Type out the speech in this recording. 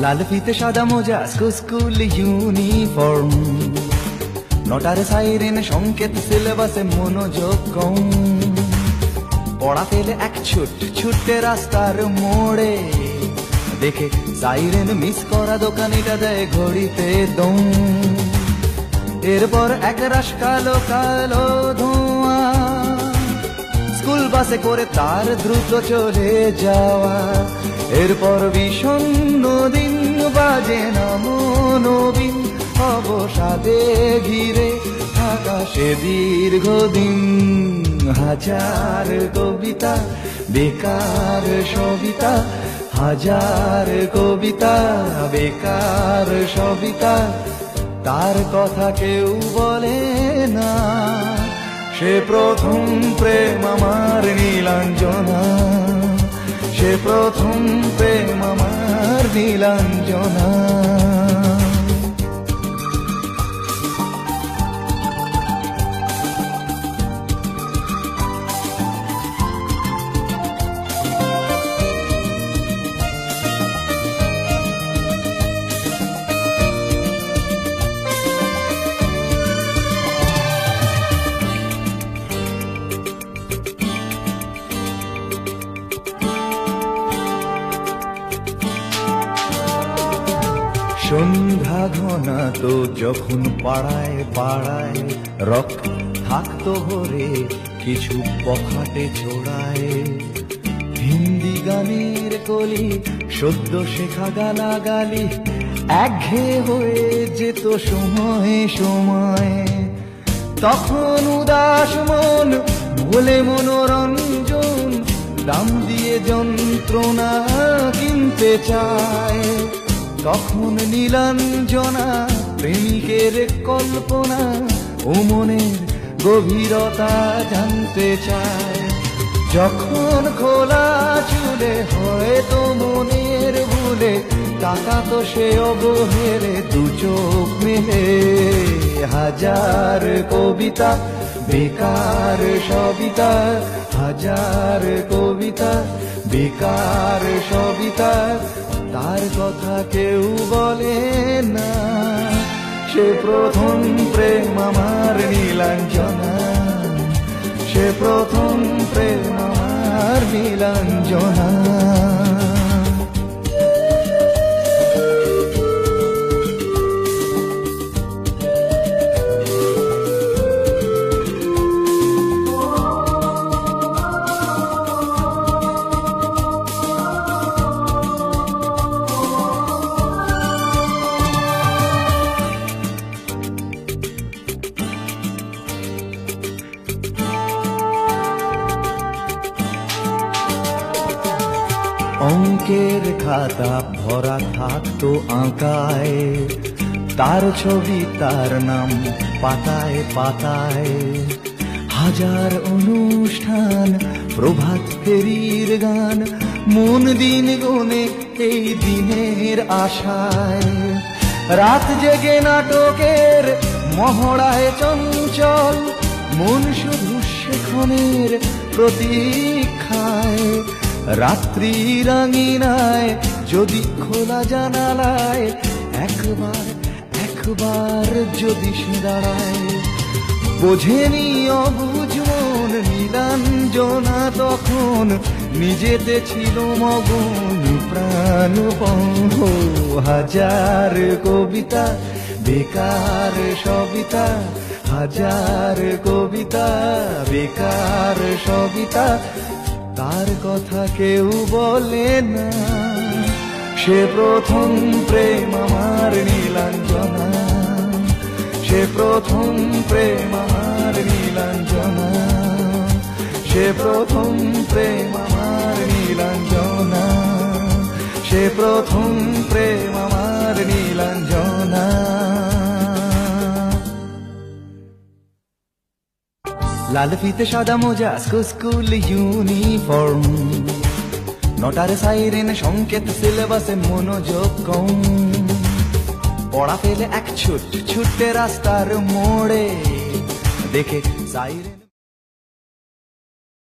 লাল ফিতে সাদা মোজা স্কুল ইউনিফর্ম, নটার সাইরেন সংকেত সিলেবাসে মনোযোগ কম। পড়া ফেলে এক ছুটে রাস্তার মোড়ে, দেখে সাইরেন মিস করা দোকানিটা দেয় ঘড়িতে দম। এরপর এক রাশ কালো কালো ধোঁয়া, স্কুল বাসে করে তার দ্রুত চলে যাওয়া। এরপর বিষণ্ণ দিন বাজে নামো নবীন, অবসাদে ঘিরে আকাশে দীর্ঘদিন। হাজার কবিতা বেকার সবিতা, হাজার কবিতা বেকার সবিতা, তার কথা কেউ বলে না। সে প্রথম প্রেম আমার নীলাঞ্জনা, সে প্রথম প্রেম আমার নীলাঞ্জনা। সন্ধ্যা ঘনা তো যখন পাড়ায় পাড়ায় রক থাকতো ভরে কিছু পখাটে ছোড়ায়। হিন্দি গানের কলি সদ্য শেখা গালাগালি একঘেয়ে হয়ে যেত সময়ে সময়ে। তখন উদাস মন ভোলে মনোরঞ্জন, দাম দিয়ে যন্ত্রণা কিনতে চায়। তখন নীলাঞ্জনা প্রেমিকের কল্পনা ও মনের গভীরতা জানতে চায়। যখন খোলা চুলে হয়তো মনের ভুলে, টাকা তো সে অবহেলে দু চোখ মেলে। হাজার কবিতা বেকার সবিতা, হাজার কবিতা বেকার সবিতা, তার কথা কেউ বলে না। সে প্রথম প্রেম আমার নীলাঞ্জনা, সে প্রথম প্রেম আমার নীলাঞ্জনা। অঙ্কের খাতা ভরা থাকতো আঁকায়, তার ছবি তার নাম পাতায় পাতায়। হাজার অনুষ্ঠান প্রভাত ফেরির গান, মন দিন গুনে এই দিনের আশায়। রাত জেগে নাটকের মহড়ায় চঞ্চল, মন শুধু সেক্ষণের প্রতীক্ষায়। রাত্রি রাঙিনায় যদি খোলা জানালায় একবার একবার যদি সে দাঁড়ায়। বোঝেনি অবুঝ মন নীলাঞ্জনা তখন, নিজেতে ছিল মগন প্রাণপণ। হাজার কবিতা বেকার সবিতা, হাজার কবিতা, বেকার সবিতা, তার কথা কেউ বলে না। সে প্রথম প্রেম আমার নীলাঞ্জনা, সে প্রথম প্রেম আমার নীলাঞ্জনা, সে প্রথম প্রেম আমার নীলাঞ্জনা, সে প্রথম প্রেম আমার নীলাঞ্জনা। লাল ফিতে সাদা মোজা স্কুল ইউনিফর্ম, নটার সাইরেন সংকেত সিলেবাসে মনোযোগ কম। পড়া ফেলে এক ছুটতে রাস্তার মোড়ে, দেখে সাইরেন